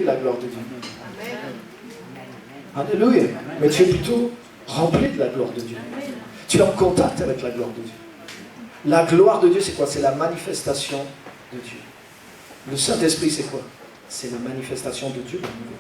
la gloire de Dieu. Alléluia. Mais tu es plutôt rempli de la gloire de Dieu. Tu es en contact avec la gloire de Dieu. La gloire de Dieu, c'est quoi? C'est la manifestation de Dieu. Le Saint-Esprit, c'est quoi? C'est la manifestation de Dieu dans nous.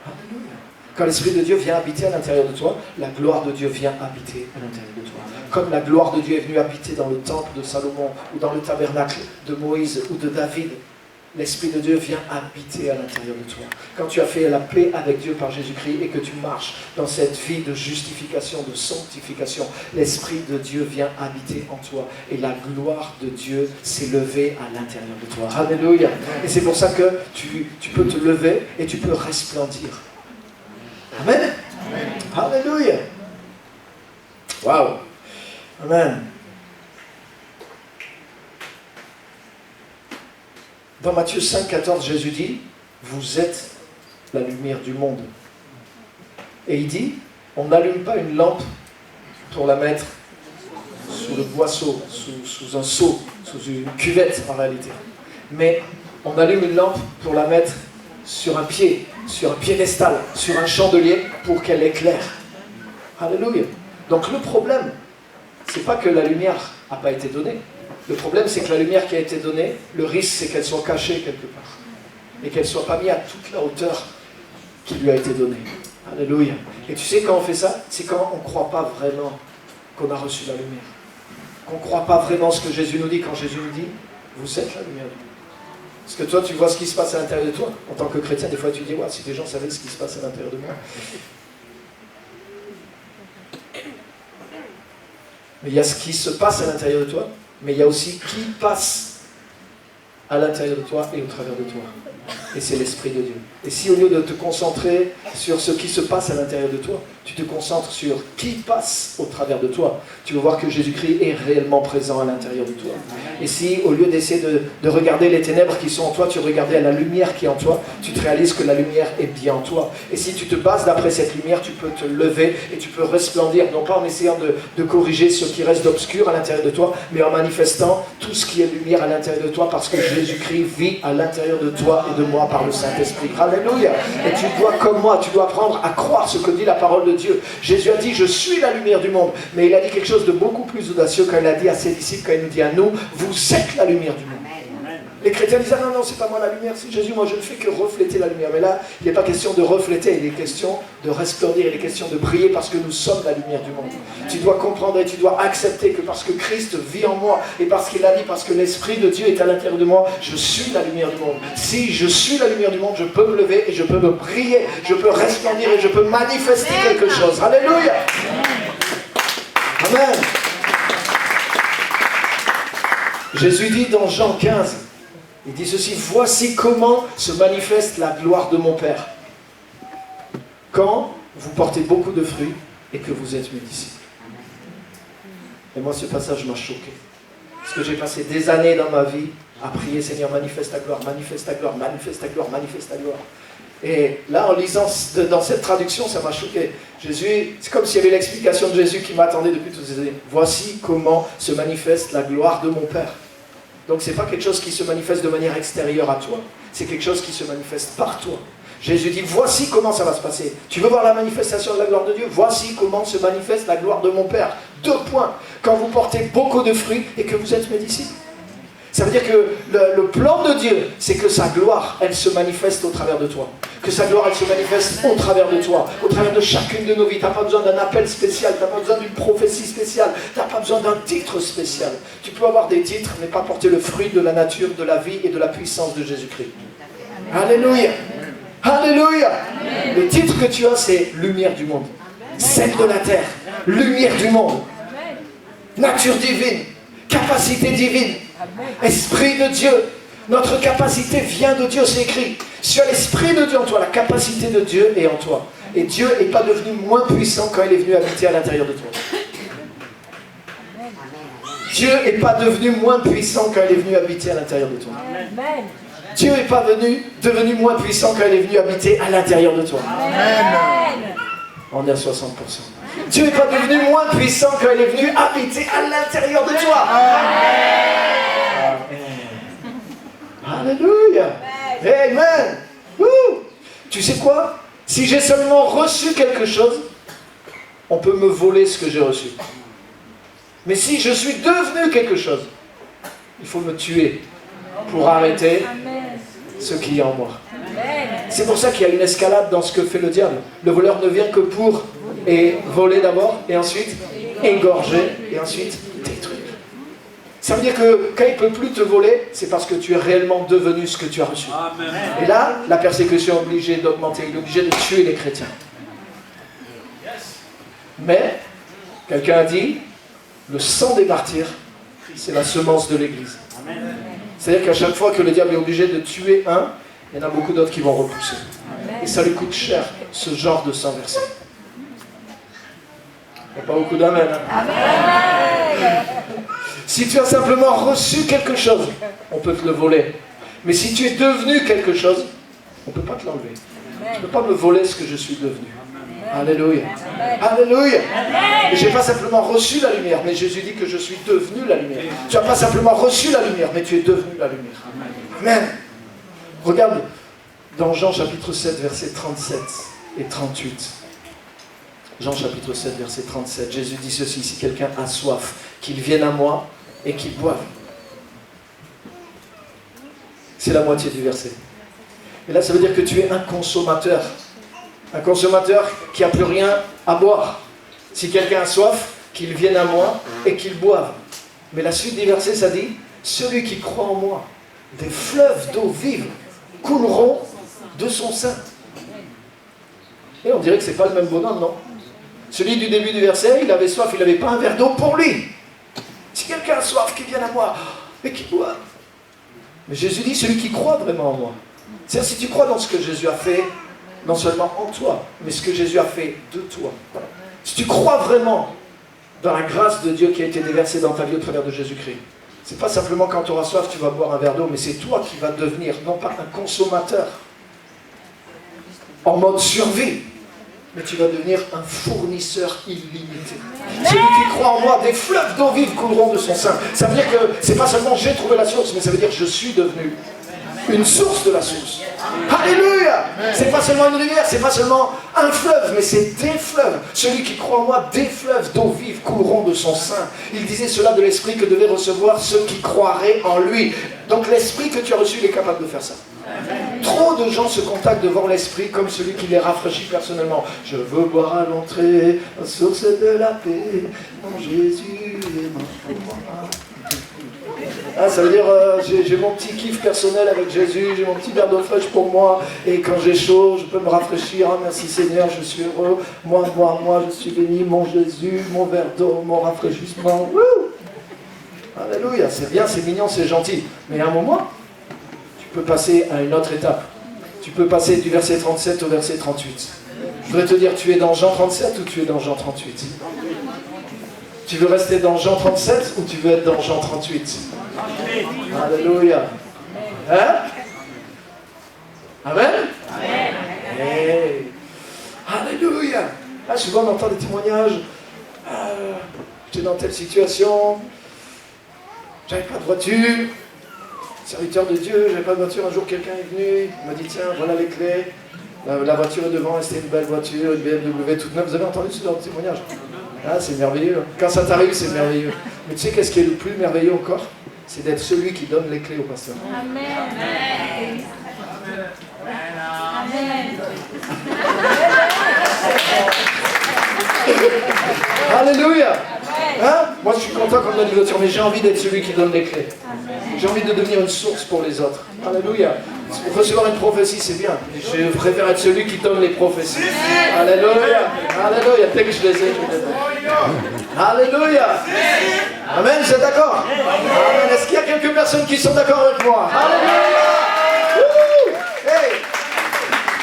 Alléluia. Quand l'Esprit de Dieu vient habiter à l'intérieur de toi, la gloire de Dieu vient habiter à l'intérieur de toi. Comme la gloire de Dieu est venue habiter dans le temple de Salomon, ou dans le tabernacle de Moïse, ou de David, l'Esprit de Dieu vient habiter à l'intérieur de toi. Quand tu as fait la paix avec Dieu par Jésus-Christ et que tu marches dans cette vie de justification, de sanctification, l'Esprit de Dieu vient habiter en toi. Et la gloire de Dieu s'est levée à l'intérieur de toi. Alléluia. Et c'est pour ça que tu peux te lever et tu peux resplendir. Amen. Amen. Alléluia. Waouh. Amen. Dans Matthieu 5, 14, Jésus dit, vous êtes la lumière du monde. Et il dit, on n'allume pas une lampe pour la mettre sous le boisseau, sous un seau, sous une cuvette en réalité. Mais on allume une lampe pour la mettre sur un piédestal, sur un chandelier pour qu'elle éclaire. Alléluia. Donc le problème, c'est pas que la lumière n'a pas été donnée. Le problème, c'est que la lumière qui a été donnée, le risque, c'est qu'elle soit cachée quelque part. Et qu'elle ne soit pas mise à toute la hauteur qui lui a été donnée. Alléluia. Et tu sais quand on fait ça, c'est quand on ne croit pas vraiment qu'on a reçu la lumière. Qu'on ne croit pas vraiment ce que Jésus nous dit. Quand Jésus nous dit, vous êtes la lumière du monde. Parce que toi, tu vois ce qui se passe à l'intérieur de toi. En tant que chrétien, des fois, tu dis, ouais, si les gens savaient ce qui se passe à l'intérieur de moi. Mais il y a ce qui se passe à l'intérieur de toi, mais il y a aussi qui passe à l'intérieur de toi et au travers de toi. Et c'est l'Esprit de Dieu. Et si au lieu de te concentrer sur ce qui se passe à l'intérieur de toi, tu te concentres sur qui passe au travers de toi, tu vas voir que Jésus-Christ est réellement présent à l'intérieur de toi. Et si au lieu d'essayer de regarder les ténèbres qui sont en toi, tu regardais à la lumière qui est en toi, tu te réalises que la lumière est bien en toi. Et si tu te bases d'après cette lumière, tu peux te lever et tu peux resplendir, non pas en essayant de corriger ce qui reste d'obscur à l'intérieur de toi, mais en manifestant tout ce qui est lumière à l'intérieur de toi, parce que Jésus-Christ vit à l'intérieur de toi et de moi par le Saint-Esprit. Alléluia. Et tu dois, comme moi, tu dois apprendre à croire ce que dit la parole de Dieu. Jésus a dit, je suis la lumière du monde. Mais il a dit quelque chose de beaucoup plus audacieux quand il a dit à ses disciples, quand il nous dit à nous, vous êtes la lumière du monde. Les chrétiens disent, ah non, c'est pas moi la lumière, c'est Jésus, moi je ne fais que refléter la lumière. Mais là, il n'est pas question de refléter, il est question de resplendir, il est question de briller parce que nous sommes la lumière du monde. Tu dois comprendre et tu dois accepter que parce que Christ vit en moi et parce qu'il a dit, parce que l'Esprit de Dieu est à l'intérieur de moi, je suis la lumière du monde. Si je suis la lumière du monde, je peux me lever et je peux me briller, je peux resplendir et je peux manifester quelque chose. Alléluia. Amen. Jésus dit dans Jean 15, il dit ceci, voici comment se manifeste la gloire de mon Père. Quand vous portez beaucoup de fruits et que vous êtes mes disciples. Et moi, ce passage m'a choqué. Parce que j'ai passé des années dans ma vie à prier, Seigneur, manifeste ta gloire, manifeste ta gloire, manifeste ta gloire, manifeste ta gloire. Et là, en lisant dans cette traduction, ça m'a choqué. Jésus, c'est comme s'il y avait l'explication de Jésus qui m'attendait depuis toutes ces années. Voici comment se manifeste la gloire de mon Père. Donc ce n'est pas quelque chose qui se manifeste de manière extérieure à toi, c'est quelque chose qui se manifeste par toi. Jésus dit, voici comment ça va se passer. Tu veux voir la manifestation de la gloire de Dieu? Voici comment se manifeste la gloire de mon Père. 2 points. Quand vous portez beaucoup de fruits et que vous êtes mes disciples. Ça veut dire que le plan de Dieu, c'est que sa gloire, elle se manifeste au travers de toi. Que sa gloire, elle se manifeste au travers de toi, au travers de chacune de nos vies. Tu n'as pas besoin d'un appel spécial, tu n'as pas besoin d'une prophétie spéciale, tu n'as pas besoin d'un titre spécial. Tu peux avoir des titres, mais pas porter le fruit de la nature, de la vie et de la puissance de Jésus-Christ. Alléluia. Alléluia. Amen. Le titre que tu as, c'est lumière du monde. Sel de la terre, lumière du monde. Nature divine, capacité divine. Esprit de Dieu, notre capacité vient de Dieu, c'est écrit. Si tu as l'Esprit de Dieu en toi, la capacité de Dieu est en toi. Et Dieu n'est pas devenu moins puissant quand il est venu habiter à l'intérieur de toi. Dieu n'est pas devenu moins puissant quand il est venu habiter à l'intérieur de toi. Dieu n'est pas devenu moins puissant quand il est venu habiter à l'intérieur de toi. On est à 60%. Dieu n'est pas devenu moins puissant quand il est venu habiter à l'intérieur de toi. Alléluia. Amen. Ouh. Tu sais quoi? Si j'ai seulement reçu quelque chose, on peut me voler ce que j'ai reçu. Mais si je suis devenu quelque chose, il faut me tuer pour arrêter ce qui est en moi. C'est pour ça qu'il y a une escalade dans ce que fait le diable. Le voleur ne vient que pour voler d'abord, et ensuite égorger, et ensuite détruire. Ça veut dire que quand il ne peut plus te voler, c'est parce que tu es réellement devenu ce que tu as reçu. Et là, la persécution est obligée d'augmenter, il est obligé de tuer les chrétiens. Mais, quelqu'un a dit, le sang des martyrs, c'est la semence de l'Église. C'est-à-dire qu'à chaque fois que le diable est obligé de tuer un, il y en a beaucoup d'autres qui vont repousser. Et ça lui coûte cher, ce genre de sang versé. Il n'y a pas beaucoup d'amen. Si tu as simplement reçu quelque chose, on peut te le voler. Mais si tu es devenu quelque chose, on ne peut pas te l'enlever. Tu ne peux pas me voler ce que je suis devenu. Alléluia. Alléluia. Et je n'ai pas simplement reçu la lumière, mais Jésus dit que je suis devenu la lumière. Tu n'as pas simplement reçu la lumière, mais tu es devenu la lumière. Amen. Regarde dans Jean chapitre 7, versets 37 et 38. Jean chapitre 7, verset 37. Jésus dit ceci: si quelqu'un a soif, qu'il vienne à moi et qu'il boive. C'est la moitié du verset. Et là, ça veut dire que tu es un consommateur. Un consommateur qui n'a plus rien à boire. Si quelqu'un a soif, qu'il vienne à moi et qu'il boive. Mais la suite des versets, ça dit: celui qui croit en moi, des fleuves d'eau vive couleront de son sein. Et on dirait que ce n'est pas le même bonhomme, non? Celui du début du verset, il avait soif, il n'avait pas un verre d'eau pour lui. Si quelqu'un a soif, qu'il vienne à moi et qu'il boive. Mais Jésus dit: celui qui croit vraiment en moi. C'est-à-dire, si tu crois dans ce que Jésus a fait, non seulement en toi, mais ce que Jésus a fait de toi. Si tu crois vraiment dans la grâce de Dieu qui a été déversée dans ta vie au travers de Jésus-Christ, c'est pas simplement quand tu auras soif, tu vas boire un verre d'eau, mais c'est toi qui vas devenir, non pas un consommateur en mode survie, mais tu vas devenir un fournisseur illimité. Celui qui croit en moi, des fleuves d'eau vive couleront de son sein. Ça veut dire que c'est pas seulement j'ai trouvé la source, mais ça veut dire que je suis devenu une source de la source. Alléluia! C'est pas seulement une rivière, c'est pas seulement un fleuve, mais c'est des fleuves. Celui qui croit en moi, des fleuves d'eau vive couleront de son sein. Il disait cela de l'esprit que devaient recevoir ceux qui croiraient en lui. Donc l'esprit que tu as reçu, il est capable de faire ça. Trop de gens se contactent devant l'esprit comme celui qui les rafraîchit personnellement. Je veux boire à l'entrée la source de la paix. Mon Jésus est mort pour moi. Ah, ça veut dire j'ai mon petit kiff personnel avec Jésus, j'ai mon petit verre d'eau fraîche pour moi, et quand j'ai chaud, je peux me rafraîchir. Ah, merci Seigneur, je suis heureux. Moi, je suis béni, mon Jésus, mon verre d'eau, mon rafraîchissement. Wouh! Alléluia, c'est bien, c'est mignon, c'est gentil. Mais à un moment, tu peux passer à une autre étape. Tu peux passer du verset 37 au verset 38. Je voudrais te dire, tu es dans Jean 37 ou tu es dans Jean 38? Tu veux rester dans Jean 37 ou tu veux être dans Jean 38? Alléluia. Hein? Amen? Amen. Hey. Alléluia. Ah, souvent on entend des témoignages. J'étais dans telle situation. J'avais pas de voiture. Serviteur de Dieu, j'avais pas de voiture. Un jour quelqu'un est venu. Il m'a dit: tiens, voilà les clés. La voiture est devant, c'était une belle voiture, une BMW toute neuve. Vous avez entendu ce genre de témoignage? Ah, c'est merveilleux. Quand ça t'arrive, c'est merveilleux. Mais tu sais qu'est-ce qui est le plus merveilleux encore? C'est d'être celui qui donne les clés au pasteur. Amen. Amen. Alléluia. Hein? Moi, je suis content qu'on me donne une voiture, mais j'ai envie d'être celui qui donne les clés. J'ai envie de devenir une source pour les autres. Alléluia. Recevoir une prophétie, c'est bien. Je préfère être celui qui donne les prophéties. Alléluia. Alléluia. Dès que je les ai, je les donne. Alléluia. Amen, vous êtes d'accord? Amen. Est-ce qu'il y a quelques personnes qui sont d'accord avec moi? Alléluia. Hey.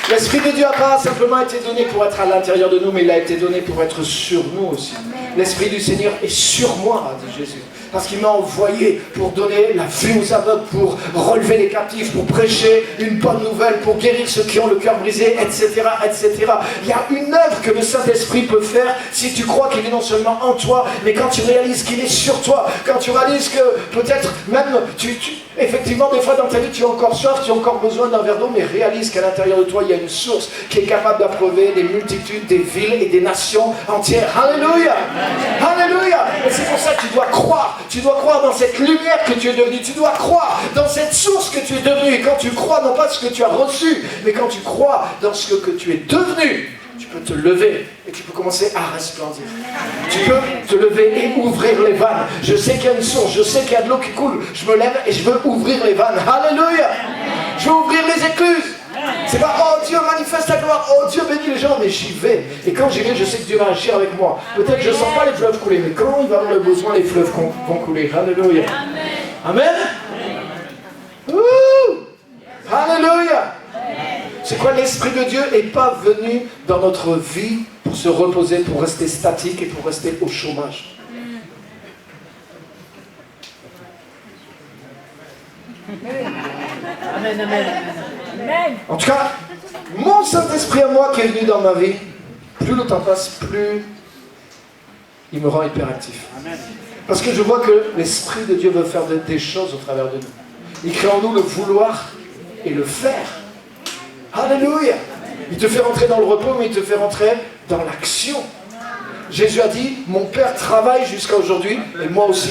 L'Esprit de Dieu n'a pas simplement été donné pour être à l'intérieur de nous, mais il a été donné pour être sur nous aussi. L'Esprit du Seigneur est sur moi, dit Jésus. Parce qu'il m'a envoyé pour donner la vue aux aveugles, pour relever les captifs, pour prêcher une bonne nouvelle, pour guérir ceux qui ont le cœur brisé, etc., etc. Il y a une œuvre que le Saint-Esprit peut faire si tu crois qu'il est non seulement en toi, mais quand tu réalises qu'il est sur toi, quand tu réalises que peut-être même Effectivement, des fois dans ta vie, tu as encore soif, tu as encore besoin d'un verre d'eau, mais réalise qu'à l'intérieur de toi, il y a une source qui est capable d'abreuver des multitudes, des villes et des nations entières. Alléluia! Alléluia! Et c'est pour ça que tu dois croire. Tu dois croire dans cette lumière que tu es devenu. Tu dois croire dans cette source que tu es devenu. Et quand tu crois, non pas ce que tu as reçu, mais quand tu crois dans ce que tu es devenu, tu peux te lever et tu peux commencer à resplendir. Tu peux te lever et ouvrir les vannes. Je sais qu'il y a une source, je sais qu'il y a de l'eau qui coule. Je me lève et je veux ouvrir les vannes. Alléluia! Je veux ouvrir les écluses. C'est pas, oh Dieu manifeste ta gloire, oh Dieu bénit les gens, mais j'y vais. Et quand j'y vais, je sais que Dieu va agir avec moi. Peut-être que je ne sens pas les fleuves couler, mais quand il va avoir le besoin, les fleuves vont couler. Alléluia. Amen. Alléluia. C'est quoi? L'Esprit de Dieu n'est pas venu dans notre vie pour se reposer, pour rester statique et pour rester au chômage. Amen, amen. En tout cas, mon Saint-Esprit à moi qui est venu dans ma vie, plus le temps passe, plus il me rend hyperactif. Parce que je vois que l'Esprit de Dieu veut faire des choses au travers de nous. Il crée en nous le vouloir et le faire. Alléluia! Il te fait rentrer dans le repos, mais il te fait rentrer dans l'action. Jésus a dit, mon Père travaille jusqu'à aujourd'hui, et moi aussi.